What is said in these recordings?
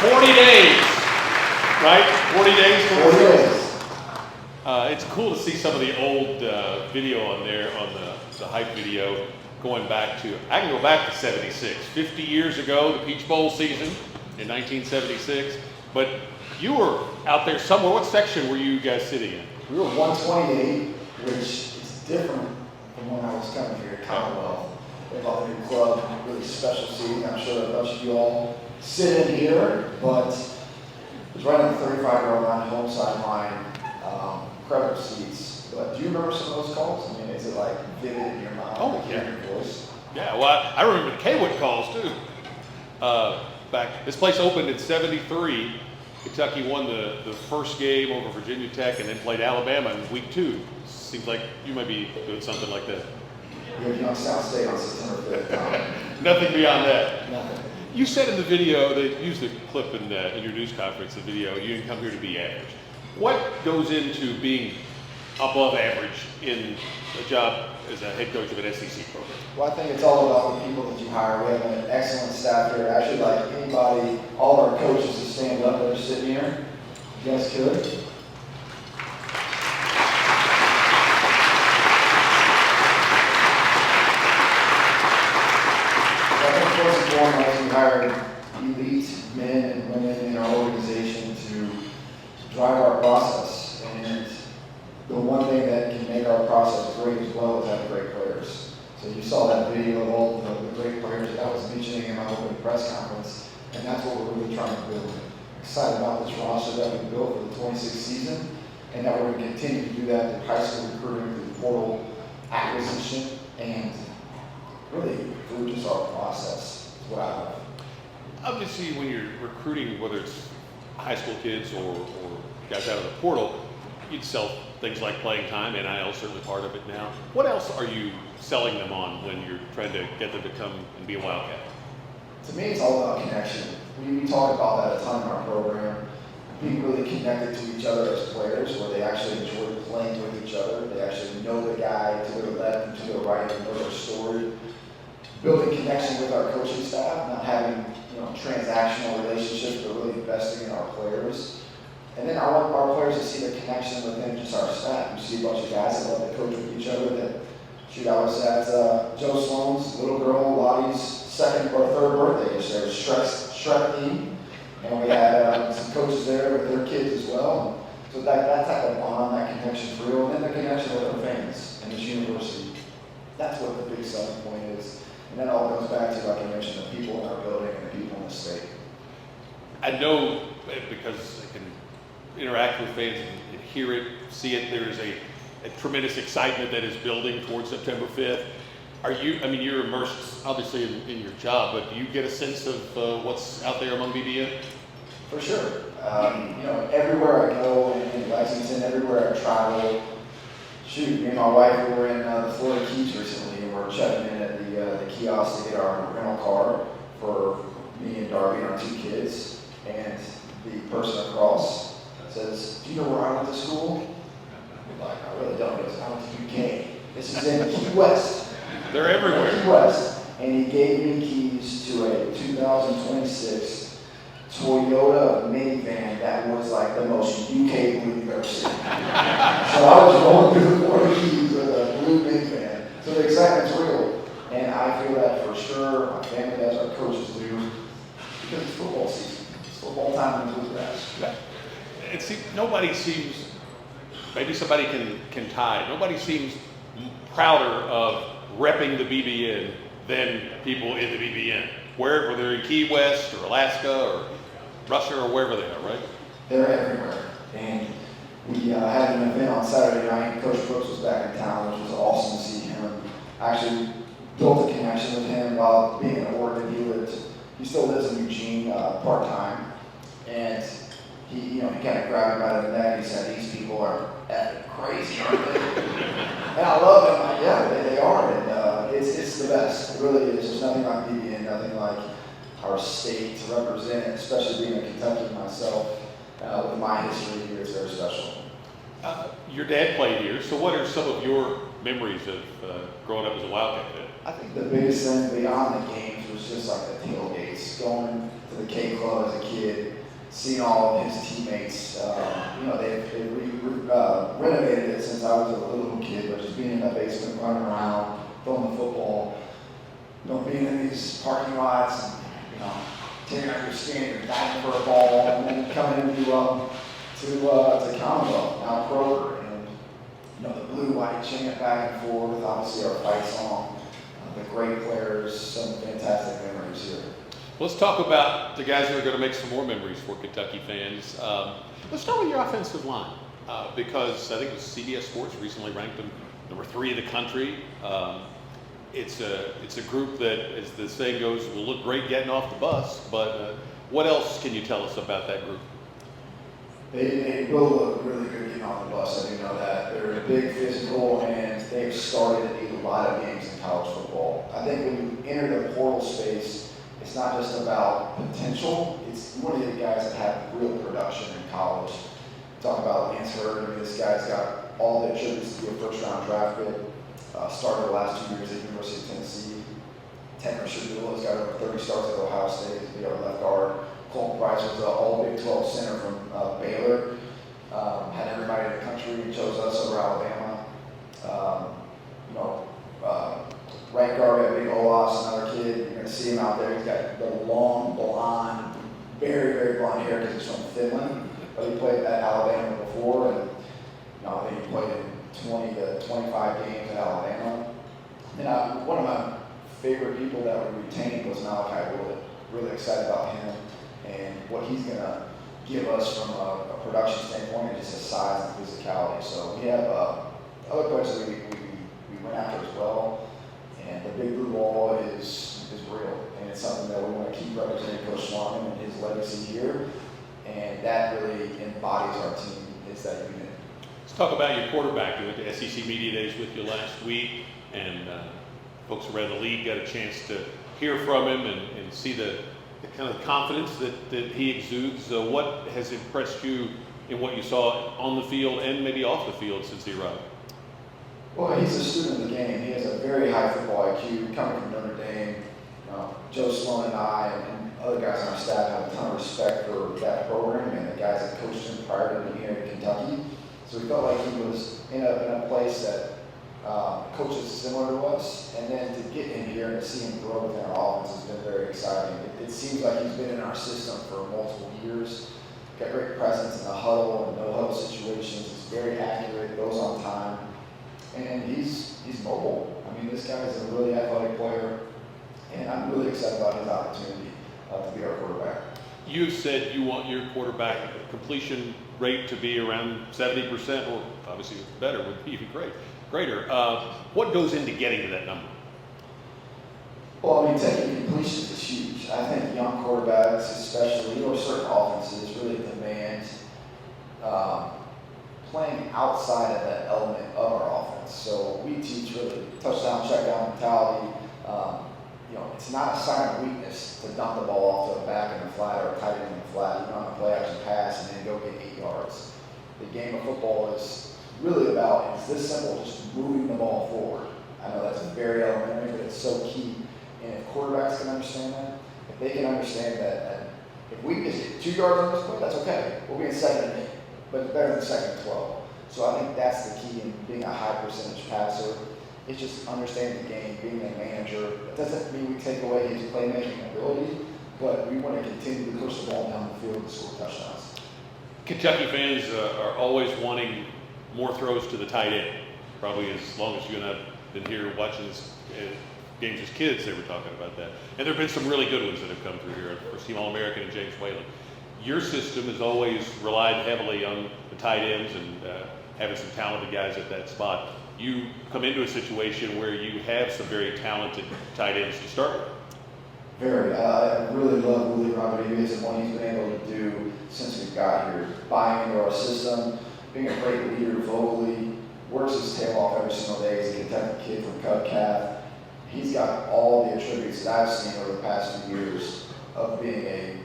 40 days, right? 40 days. 40 days. It's cool to see some of the old video on there, on the hype video, going back to, I can go back to 76, 50 years ago, the Peach Bowl season in 1976. But you were out there somewhere. What section were you guys sitting in? We were 128, which is different from when I was coming here at Commonwealth. They bought a new club, really special seating. I'm sure a bunch of you all sit in here, but it was right on the 35-yard line, home sideline, incredible seats. But do you remember some of those calls? I mean, is it like vivid in your mind? Oh, like yeah. hearing your voice? Yeah, well, I remember the Kaywood calls too. This place opened in 73. Kentucky won the first game over Virginia Tech and then played Alabama in week 2. Seems like you might be doing something like that. We have Young South State on September 5th. Nothing beyond that. Nothing. You said in the video, they used the clip in your news conference, the video, you didn't come here to be average. What goes into being above average in a job as a head coach of an SEC program? Well, I think it's all about the people that you hire. We have an excellent staff here. Actually, like anybody, all our coaches to stand up that are sitting here. You guys could. First and foremost, we hired elite men and women in our organization to drive our process. And the one thing that can make our process great as well is having great players. So you saw that video of all the great players that I was mentioning in my opening press conference, and that's what we're really trying to build. Excited about this roster that we built for the 26th season, and that we're going to continue to do that through high school recruiting, through portal acquisition, and really through just our process is what I love. Obviously, when you're recruiting, whether it's high school kids or guys out of the portal, you'd sell things like playing time, NIL is certainly part of it now. What else are you selling them on when you're trying to get them to come and be a Wildcat? To me, it's all about connection. We talk about that a ton in our program. Being really connected to each other as players, where they actually enjoy playing with each other. They actually know the guy to their left and to their right, and know their story. Building connection with our coaching staff, not having transactional relationships, but really investing in our players. And then I want our players to see the connection within just our staff. You see a bunch of guys that love to coach with each other. I was at Joe Sloan's little girl Lottie's second or third birthday yesterday. It was Shrek theme, and we had some coaches there with their kids as well. So that type of bond, that connection for real, and then the connection with our fans and this university. That's what the big selling point is. And that all goes back to, like I mentioned, the people in our building and the people in the state. I know, because I can interact with fans and hear it, see it, there is a tremendous excitement that is building towards September 5th. You're immersed obviously in your job, but do you get a sense of what's out there among BBN? For sure. Everywhere I go in Lexington, everywhere I travel, me and my wife, we were in the Florida Keys recently, and we're checking in at the kiosk to get our rental car for me and Darby and our 2 kids. And the person across says, "Do you know where I went to school?" I'm like, "I really don't." He goes, "I went to UK. This is in Key West." They're everywhere. Key West. And he gave me keys to a 2026 Toyota minivan that was like the most UK blue you've ever seen. So I was going through the Florida Keys with a blue minivan. So the excitement's real. And I feel that for sure. My family does, our coaches do. Because it's football season. It's football time in the bluegrass. Yeah. Nobody seems, maybe somebody can tie, nobody seems prouder of repping the BBN than people in the BBN. Wherever they're in Key West or Alaska or Russia or wherever they are, right? They're everywhere. And we had an event on Saturday night. Coach Brooks was back in town, which was awesome to see him. I actually built a connection with him while being in Oregon. He still lives in Eugene part-time. And he kind of grabbed me by the neck and he said, "These people are effing crazy, aren't they?" And I love them. Like, yeah, they are. And it's the best. It really is. There's nothing like BBN, nothing like our state to represent, especially being a Kentuckian myself. With my history here, it's very special. Your dad played here, so what are some of your memories of growing up as a Wildcat fan? I think the biggest thing beyond the games was just like the tailgates, going to the K Club as a kid, seeing all of his teammates. They've renovated it since I was a little kid, but just being in that basement, running around, throwing the football, being in these parking lots, and taking out your skin and diving for a ball, and then coming into to Commonwealth, now Kroger, and the blue-white chant back and forth. Obviously, our fight song, the great players, some fantastic memories here. Let's talk about the guys who are going to make some more memories for Kentucky fans. Let's start with your offensive line, because I think it was CBS Sports recently ranked them number 3 in the country. It's a group that, as the saying goes, will look great getting off the bus, but what else can you tell us about that group? They will look really good getting off the bus, I do know that. They're big, physical, and they've started a lot of games in college football. I think when you enter the portal space, it's not just about potential, it's one of the guys that have real production in college. Talk about Lance Hurd. This guy's got all the attributes to be a first-round draft pick. Started the last 2 years at the University of Tennessee. Tanner Shadul has got over 30 starts at Ohio State to be our left guard. Colton Price was an all Big 12 center from Baylor. Had everybody in the country and chose us over Alabama. Right guard, we have Big Olaf's another kid. You're going to see him out there. He's got the long, blonde, very, very blonde hair because he's from Finland. But he played at Alabama before, and I think he played in 20 to 25 games at Alabama. And one of my favorite people that we retained was Malachi Wood. Really excited about him and what he's going to give us from a production standpoint and just his size and physicality. So we have other players that we went after as well. And the big blue wall is real, and it's something that we want to keep representing Coach Schwarman and his legacy here. And that really embodies our team, is that unit. Let's talk about your quarterback. You went to SEC Media Days with you last week, and folks around the league got a chance to hear from him and see the kind of confidence that he exudes. What has impressed you in what you saw on the field and maybe off the field since he arrived? Well, he's a student of the game. He has a very high football IQ coming from Notre Dame. Joe Sloan and I and other guys on our staff have a ton of respect for that program and the guys that coached him prior to being here in Kentucky. So we felt like he was in a place that coaches similar to us. And then to get in here and to see him grow within our offense has been very exciting. It seems like he's been in our system for multiple years. Got great presence in the huddle and no huddle situations. He's very accurate, goes on time. And he's mobile. I mean, this guy is a really athletic player, and I'm really excited about his opportunity to be our quarterback. You've said you want your quarterback completion rate to be around 70%, or obviously better would be even greater. What goes into getting to that number? Well, I mean, taking completions is huge. I think young quarterbacks, especially, or certain offenses, really demand playing outside of that element of our offense. So we teach really touchdown, check down mentality. It's not a sign of weakness to dump the ball off to the back in the flat or tight end in the flat. You don't have to play action pass and then go get 8 yards. The game of football is really about, it's this simple, just moving the ball forward. I know that's very elementary, but it's so key. And if quarterbacks can understand that, if they can understand that if we just get 2 yards on this play, that's okay. We'll be in 2nd and 8. But it's better than 2nd and 12. So I think that's the key in being a high percentage passer. It's just understanding the game, being a manager. It doesn't mean we take away his playmaking ability, but we want to continue to push the ball down the field and score touchdowns. Kentucky fans are always wanting more throws to the tight end. Probably as long as you and I have been here watching this games as kids, they were talking about that. And there have been some really good ones that have come through here. First team All-American and James Whalen. Your system has always relied heavily on the tight ends and having some talented guys at that spot. You come into a situation where you have some very talented tight ends to start with. Very. I really love Willie Rodriguez and what he's been able to do since we got here. Buying into our system, being a great leader vocally, works his tail off every single day. He's a Kentucky kid from Cubcap. He's got all the attributes that I've seen over the past few years of being a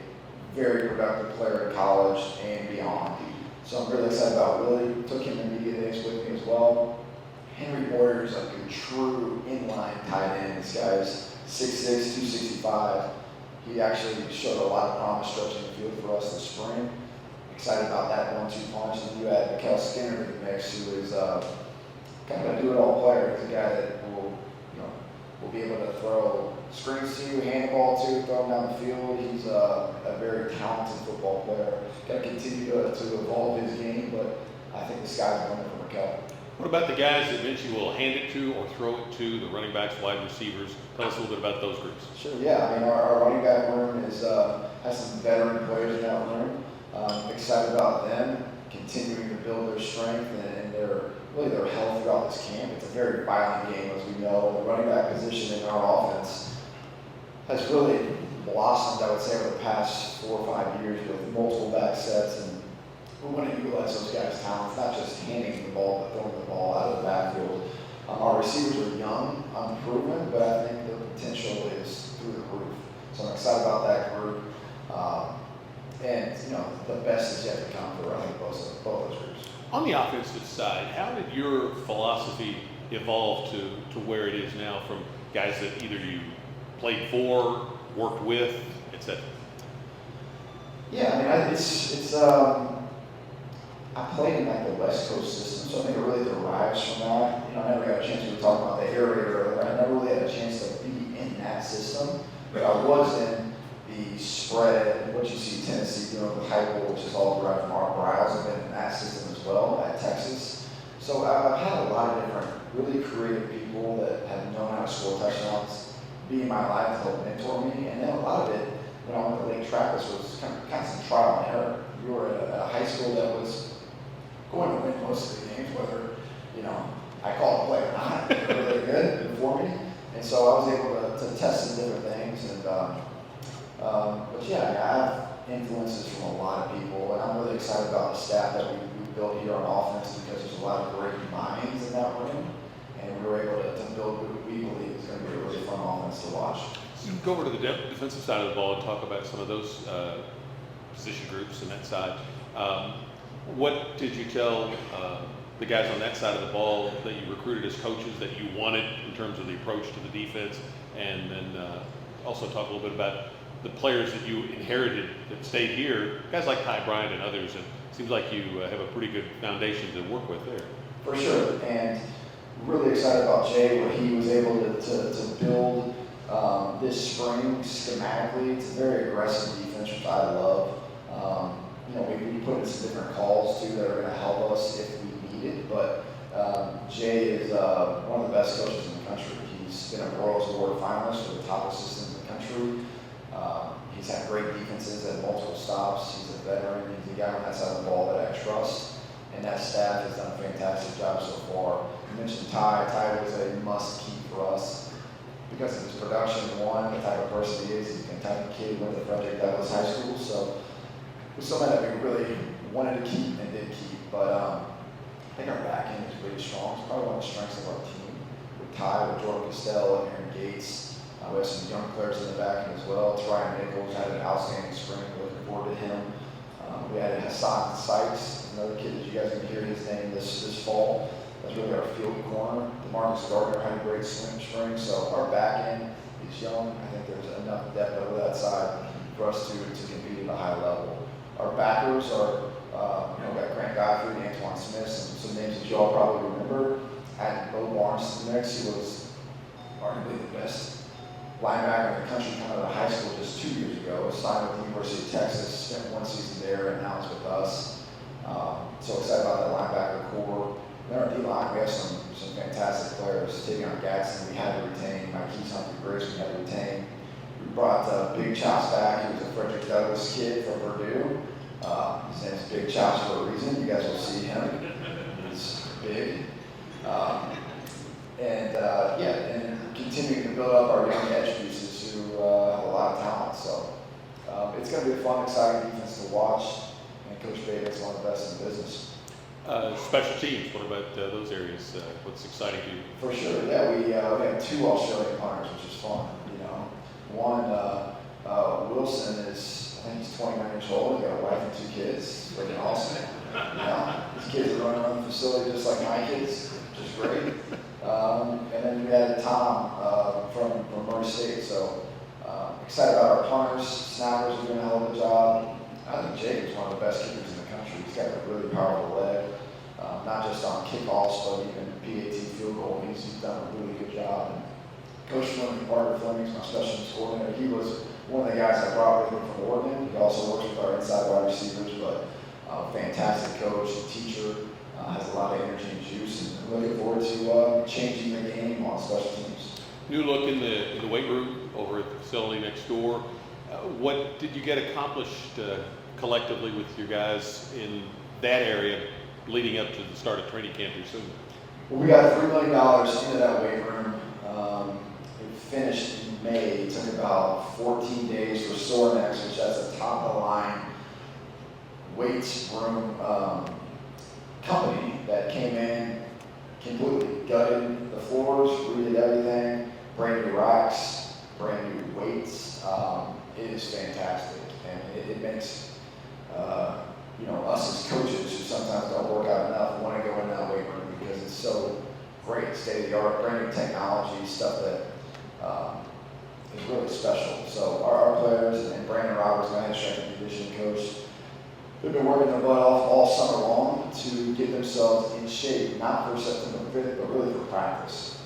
very productive player in college and beyond. So I'm really excited about Willie. Took him to media days with me as well. Henry Boyer is like a true inline tight end. This guy's 6'6", 265. He actually showed a lot of promise stretching the field for us this spring. Excited about that 1-2 punch. And you add Mikael Skinner to the mix, who is kind of a do-it-all player. He's a guy that will be able to throw screens to you, hand the ball to, throw him down the field. He's a very talented football player. Got to continue to evolve his game, but I think the sky's the limit for Mikael. What about the guys that eventually will hand it to or throw it to, the running backs, wide receivers? Tell us a little bit about those groups. Sure, yeah. I mean, our running back room has some veteran players in that room. Excited about them continuing to build their strength and their health throughout this camp. It's a very violent game, as we know. The running back position in our offense has really blossomed, I would say, over the past 4 or 5 years with multiple back sets, and we want to utilize those guys' talents, not just handing the ball, but throwing the ball out of the backfield. Our receivers are young, unproven, but I think the potential is through the roof. So I'm excited about that group. And the best is yet to come for, I think, both those groups. On the offensive side, how did your philosophy evolve to where it is now, from guys that either you played for, worked with, etc.? Yeah, I mean, it's I played in like the West Coast system, so I think it really derives from that. I never got a chance to talk about the air raid earlier. I never really had a chance to be in that system, but I was in the spread, what you see Tennessee doing with Heupel, which is all derived from Art Briles. I've been in that system as well at Texas. So I've had a lot of different really creative people that have known how to score touchdowns be in my life to help mentor me. And then a lot of it, when I went to Lake Travis, was kind of some trial and error. You were at a high school that was going to win most of the games, whether I called a play or not. They were really good for me. And so I was able to test some different things. And but yeah, I have influences from a lot of people, and I'm really excited about the staff that we built here on offense, because there's a lot of great minds in that room, and we were able to build what we believe is going to be a really fun offense to watch. So go over to the defensive side of the ball and talk about some of those position groups and that side. What did you tell the guys on that side of the ball that you recruited as coaches that you wanted in terms of the approach to the defense? And then also talk a little bit about the players that you inherited that stayed here, guys like Ty Bryant and others. And it seems like you have a pretty good foundation to work with there. For sure, and really excited about Jay, what he was able to build this spring schematically. It's a very aggressive defense, which I love. We put in some different calls too that are going to help us if we need it. But Jay is one of the best coaches in the country. He's been a Royals Award finalist for the top assistant in the country. He's had great defenses at multiple stops. He's a veteran. He's a guy on that side of the ball that I trust. And that staff has done a fantastic job so far. You mentioned Ty. Ty was a must-keep for us because of his production. One, the type of person he is. He's a Kentucky kid, went to Frederick Douglass High School. So it was something that we really wanted to keep and did keep. But I think our back end is really strong. It's probably one of the strengths of our team. With Ty, with Jordan Castell, and Aaron Gates. We have some young players in the back end as well. Ryan Nichols had an outstanding spring. We're looking forward to him. We added Hassan Sykes, another kid that you guys can hear his name this fall. That's really our field corner. DeMarcus Gardner had a great spring. So our back end is young. I think there's enough depth over that side for us to compete at a high level. Our backers are, we got Grant Godfrey, Antoine Smith, some names that you all probably remember. Added Bo Barnes to the mix. He was arguably the best linebacker in the country coming out of high school just 2 years ago. Signed with the University of Texas, spent 1 season there, and now he's with us. So excited about that linebacker core. Then our D-line, we have some fantastic players. Tavion Gadsden, we had to retain. Marquise Humphrey-Briggs, we had to retain. We brought Big Chops back. He was a Frederick Douglass kid from Purdue. His name is Big Chops for a reason. You guys will see him. He's big. And continuing to build up our young edge pieces who have a lot of talent. So it's going to be a fun, exciting defense to watch. And Coach Baker is one of the best in the business. Special teams, what about those areas? What's exciting to you? For sure, yeah. We have 2 Australian punters, which is fun. One, Wilson is, I think he's 29 years old. He's got a wife and 2 kids. Freaking awesome. His kids are running around the facility just like my kids, which is great. And then we had Tom from Murray State. So Excited about our punters, snappers are doing a hell of a job. I think Jake is one of the best kickers in the country. He's got a really powerful leg, not just on kickoffs, but even PAT field goal. He's done a really good job. And Coach Fleming, Parker Fleming's my special teams coordinator. He was one of the guys I brought with me from Oregon. He also works with our inside wide receivers, but fantastic coach and teacher, has a lot of energy and juice, and looking forward to changing the game on special teams. New look in the weight room over at the facility next door. What did you get accomplished collectively with your guys in that area leading up to the start of training camp here soon? Well, we got $3 million into that weight room. It finished in May. It took about 14 days for Sorinex, which that's a top-of-the-line weights room company that came in, completely gutted the floors, redid everything, brand new racks, brand new weights. It is fantastic, and it makes us as coaches who sometimes don't work out enough want to go in that weight room because it's so great, state of the art, brand new technology, stuff that is really special. So our players and Brandon Roberts, my head strength and conditioning coach, they've been working their butt off all summer long to get themselves in shape, not for September 5th, but really for practice.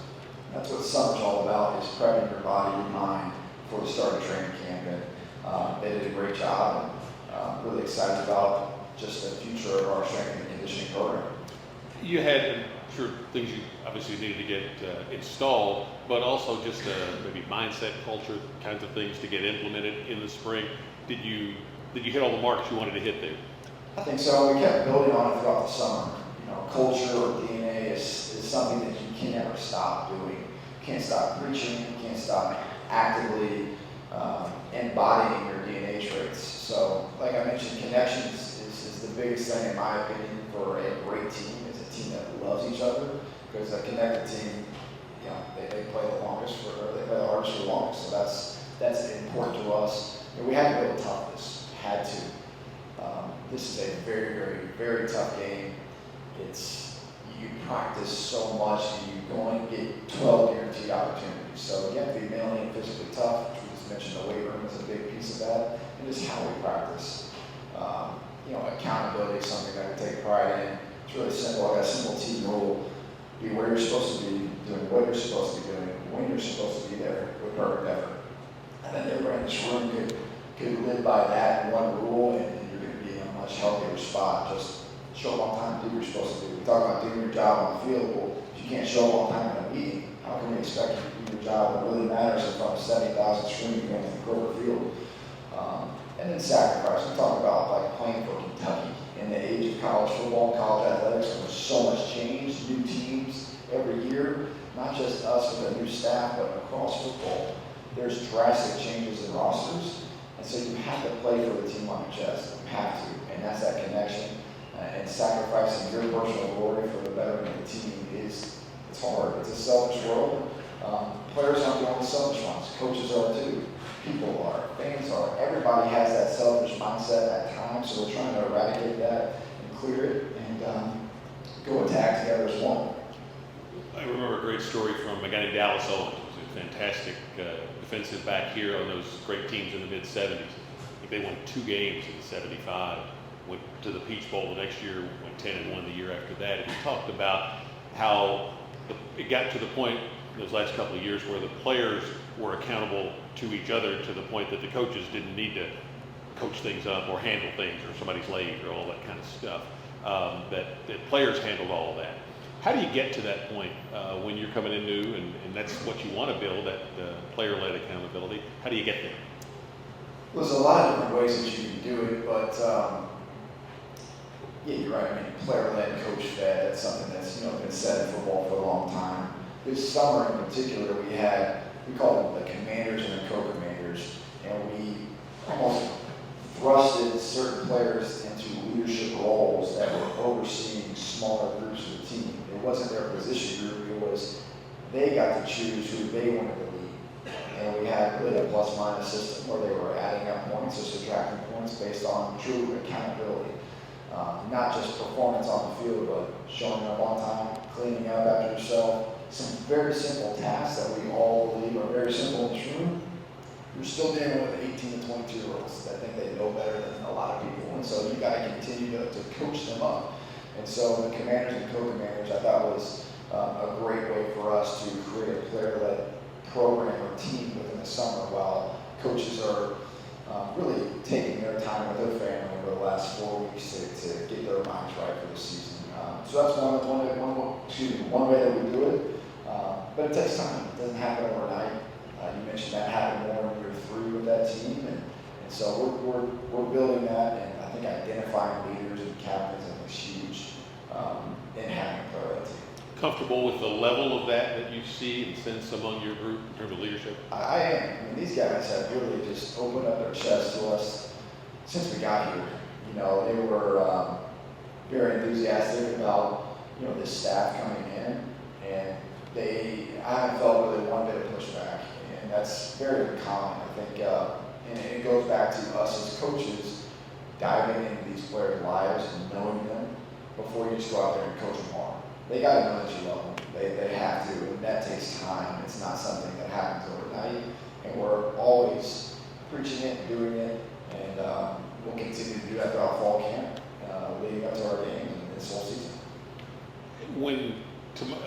That's what summer's all about, is prepping your body and mind for the start of training camp. And they did a great job, and I'm really excited about just the future of our strength and conditioning program. You had, I'm sure, things you obviously needed to get installed, but also just maybe mindset, culture kinds of things to get implemented in the spring. Did you hit all the marks you wanted to hit there? I think so. We kept building on it throughout the summer. Culture or DNA is something that you can never stop doing. You can't stop preaching. You can't stop actively embodying your DNA traits. So, like I mentioned, connections is the biggest thing, in my opinion, for a great team. It's a team that loves each other, because a connected team, they play the longest they play the hardest for the longest. So that's important to us. And we had to build toughness. Had to. This is a very, very, very tough game. You practice so much, and you only get 12 guaranteed opportunities. So you have to be mentally and physically tough. We just mentioned the weight room is a big piece of that, and just how we practice. Accountability is something that we take pride in. It's really simple. I got a simple team rule: be where you're supposed to be, doing what you're supposed to be doing, when you're supposed to be there, with perfect effort. And then everybody in this room could live by that one rule, and you're going to be in a much healthier spot. Just show up on time, do what you're supposed to do. We talk about doing your job on the field. Well, if you can't show up on time in a meeting, how can we expect you to do your job that really matters in front of 70,000 screaming going to the Kroger Field? And then sacrifice. We talk about like playing for Kentucky in the age of college football, college athletics, where there's so much change, new teams every year, not just us with a new staff, but across football. There's drastic changes in rosters. And so you have to play for the team on your chest. You have to. And that's that connection. And sacrificing your personal glory for the betterment of the team it's hard. It's a selfish world. Players aren't the only selfish ones. Coaches are too. People are. Fans are. Everybody has that selfish mindset at times. So we're trying to eradicate that and clear it and go attack together as one. I remember a great story from a guy named Dallas Owens, who was a fantastic defensive back here on those great teams in the mid-'70s. I think they won 2 games in '75, went to the Peach Bowl the next year, went 10-1 the year after that. And he talked about how it got to the point those last couple of years where the players were accountable to each other, to the point that the coaches didn't need to coach things up or handle things or somebody's late or all that kind of stuff. That players handled all of that. How do you get to that point when you're coming in new, and that's what you want to build, that player-led accountability? How do you get there? Well, there's a lot of different ways that you can do it, but yeah, you're right. I mean, player-led, coach-fed, that's something that's been said in football for a long time. This summer in particular, we call them the commanders and the co-commanders, and we almost thrusted certain players into leadership roles that were overseeing smaller groups of the team. It wasn't their position group, it was they got to choose who they wanted to lead. And we had really a plus-minus system where they were adding up points or subtracting points based on true accountability. Not just performance on the field, but showing up on time, cleaning up after yourself. Some very simple tasks that we all believe are very simple in this room. you're still dealing with 18 to 22-year-olds that think they know better than a lot of people. And so you got to continue to coach them up. And so the commanders and co-commanders, I thought was a great way for us to create a player-led program or team within the summer while coaches are really taking their time with their family over the last 4 weeks to get their minds right for the season. So that's one way that we do it. But it takes time. It doesn't happen overnight. You mentioned that happened more in year 3 with that team, and so we're building that, and I think identifying leaders and captains is huge in having a player team. Comfortable with the level of that you see and sense among your group in terms of leadership? I am. I mean, these guys have really just opened up their chest to us since we got here. You know, they were very enthusiastic about, you know, this staff coming in, and I haven't felt really one bit of pushback, and that's very common. I think, and it goes back to us as coaches diving into these players' lives and knowing them before you just go out there and coach them hard. They got to know that you love them. They have to, and that takes time. It's not something that happens overnight, and we're always preaching it and doing it, and we'll continue to do that throughout fall camp, leading up to our games and this whole season.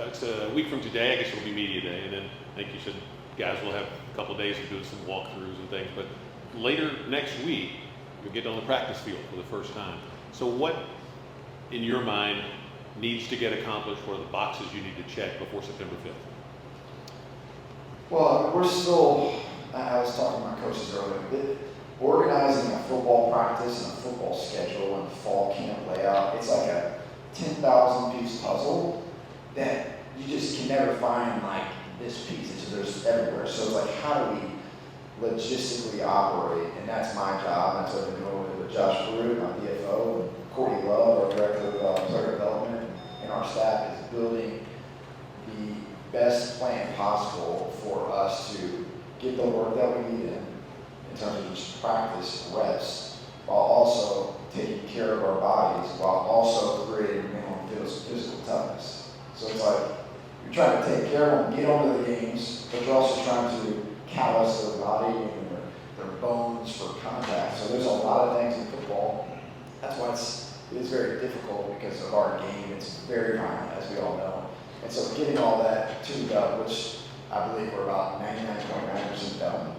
It's a week from today, I guess it'll be media day, and then I think you said guys will have a couple of days of doing some walkthroughs and things, but later next week, you'll get on the practice field for the first time. So what, in your mind, needs to get accomplished? What are the boxes you need to check before September 5th? Well, we're still, I was talking to my coaches earlier, organizing a football practice and a football schedule and fall camp layout, it's like a 10,000 piece puzzle that you just can never find like this piece. There's everywhere. So it's like, how do we logistically operate? And that's my job. That's what I've been doing with Josh Pruitt, my DFO, and Corey Love, our director of player development, and our staff is building the best plan possible for us to get the work that we need in terms of just practice and reps, while also taking care of our bodies, while also creating minimum physical toughness. So it's like you're trying to take care of them, get on to the games, but you're also trying to callous their body and their bones for contact. So there's a lot of things in football. That's why it's very difficult because of our game. It's very violent, as we all know. And so getting all that tuned up, which I believe we're about 99.9% done.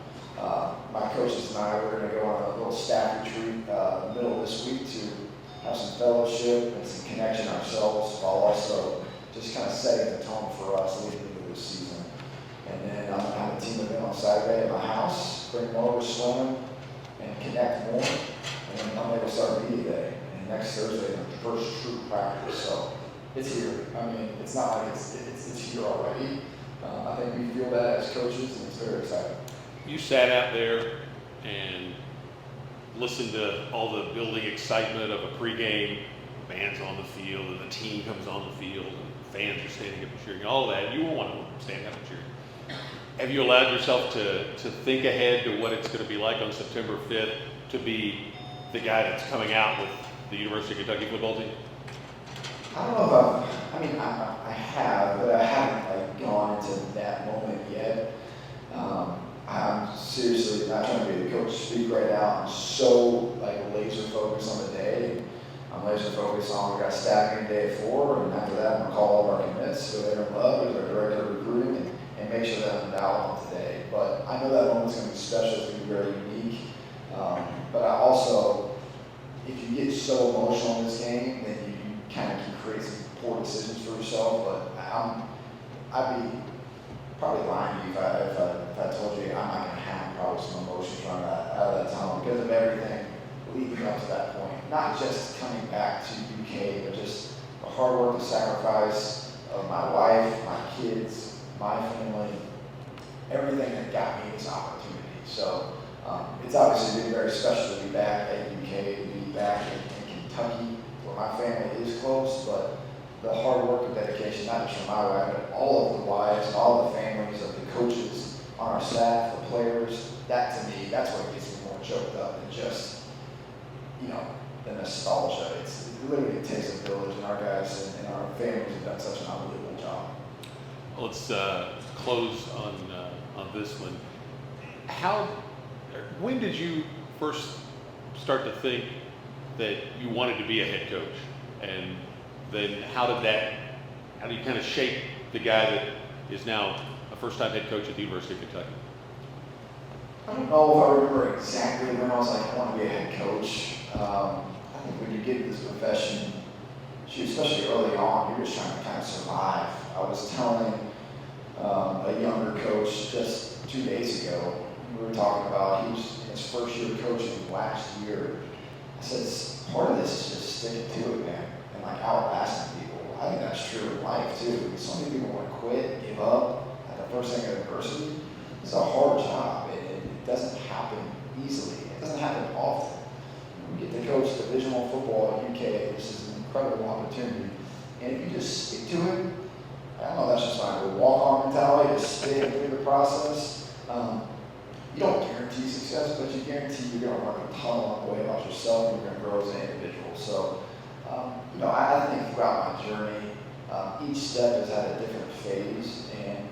My coaches and I, we're going to go on a little staff retreat in the middle of this week to have some fellowship and some connection ourselves, while also just kind of setting the tone for us leading into this season. And then I'm going to have a team event on Saturday at my house, bring them over swimming and connect more. And then Monday we'll start media day. And next Thursday, the first true practice. So it's here. I mean, it's not like it's here already. I think we feel that as coaches, and it's very exciting. You sat out there and listened to all the building excitement of a pregame, band's on the field, and the team comes on the field, and fans are standing up and cheering, all that. You will want to stand up and cheer. Have you allowed yourself to think ahead to what it's going to be like on September 5th to be the guy that's coming out with the University of Kentucky football team? I don't know if I have, but I haven't gone into that moment yet. I'm seriously not trying to be the coach to speak right now. I'm so laser focused on the day. I'm laser focused on we got staffing day at 4, and after that I'm gonna call all of our commits, go there and love, who's our director of recruiting, and make sure that I'm dialed on today. But I know that moment's gonna be special. It's gonna be very unique. But I also, if you get so emotional in this game, then you kind of can create some poor decisions for yourself. But I'd be probably lying to you if I told you I'm not going to have probably some emotions running out of that tunnel because of everything leading up to that point. Not just coming back to UK, but just the hard work and sacrifice of my wife, my kids, my family, everything that got me this opportunity. So it's obviously been very special to be back at UK, to be back in Kentucky, where my family is close, but the hard work and dedication, not just from my wife, but all of the wives and all the families of the coaches on our staff, the players, that to me, that's what gets me more choked up than just, the nostalgia. It literally takes a village, and our guys and our families have done such an unbelievable job. Let's close on this one. How When did you first start to think that you wanted to be a head coach? And then how do you kind of shape the guy that is now a first-time head coach at the University of Kentucky? I don't know if I remember exactly when I was like, I want to be a head coach. I think when you get into this profession, especially early on, you're just trying to kind of survive. I was telling a younger coach just 2 days ago, we were talking about, he was in his first year of coaching last year. I said, part of this is just sticking to it, man, and like outlasting people. I think that's true in life too. So many people want to quit, give up at the first thing of adversity. It's a hard job. It doesn't happen easily. It doesn't happen often. When you get to coach Division I football at UK, this is an incredible opportunity. And if you just stick to it, I don't know, that's just like a walk-on mentality, just stay through the process. You don't guarantee success, but you guarantee you're going to learn a ton along the way about yourself and you're going to grow as an individual. So, I think throughout my journey, each step has had a different phase. And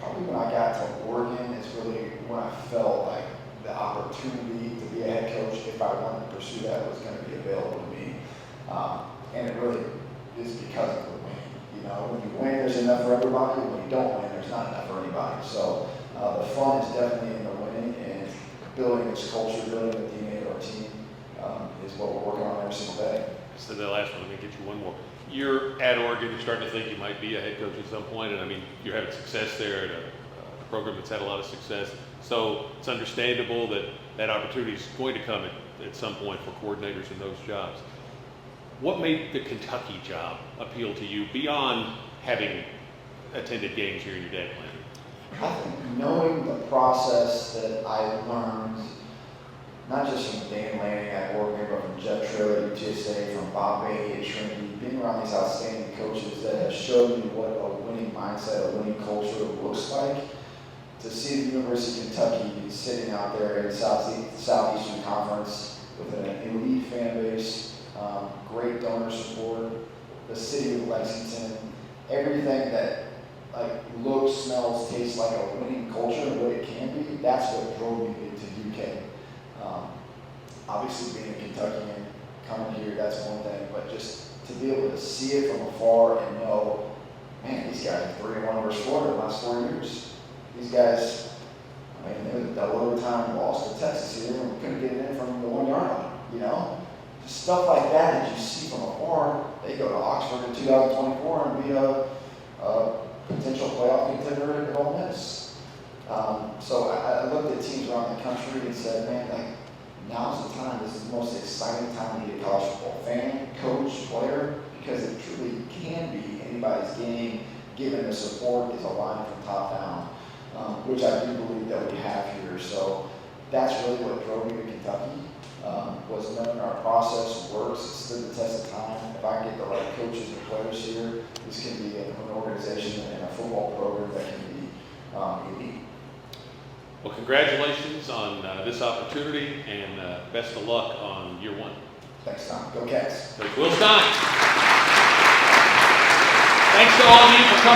probably when I got to Oregon is really when I felt like the opportunity to be a head coach, if I wanted to pursue that, was going to be available to me. And it really is because of the winning. When you win, there's enough for everybody. When you don't win, there's not enough for anybody. So the fun is definitely in the winning, and building this culture, building the DNA of our team is what we're working on every single day. So the last one, let me get you one more. You're at Oregon, you're starting to think you might be a head coach at some point, and I mean, you're having success there at a program that's had a lot of success. So it's understandable that that opportunity is going to come at some point for coordinators in those jobs. What made the Kentucky job appeal to you beyond having attended games here in your day plan? I think knowing the process that I learned, not just from Dan Lanning at Oregon, but from Jeff Traylor at UTSA, from Bob Bailey at Trinity, being around these outstanding coaches that have showed me what a winning mindset, a winning culture looks like. To see the University of Kentucky sitting out there in the Southeastern Conference with an elite fan base, great donor support, the city of Lexington, everything that looks, smells, tastes like a winning culture and what it can be, that's what drove me to UK. Obviously being a Kentuckian, coming here, that's one thing, but just to be able to see it from afar and know, man, these guys are 3-1 versus Florida in the last 4 years. These guys, there was a double overtime loss to Texas here, and we couldn't get it in from the 1 yard line, Just stuff like that you see from afar. They go to Oxford in 2024 and be a potential playoff contender at Ole Miss. So I looked at teams around the country and said, man, now's the time. This is the most exciting time to be a college football fan, coach, player, because it truly can be anybody's game, given the support is aligned from top down, which I do believe that we have here. So that's really what drove me to Kentucky, was knowing our process works, it stood the test of time. If I get the right coaches and players here, this can be an organization and a football program that can be elite. Well, congratulations on this opportunity, and best of luck on year one. Thanks, Tom. Go Cats. Coach Will Stein. Thanks to all of you for coming.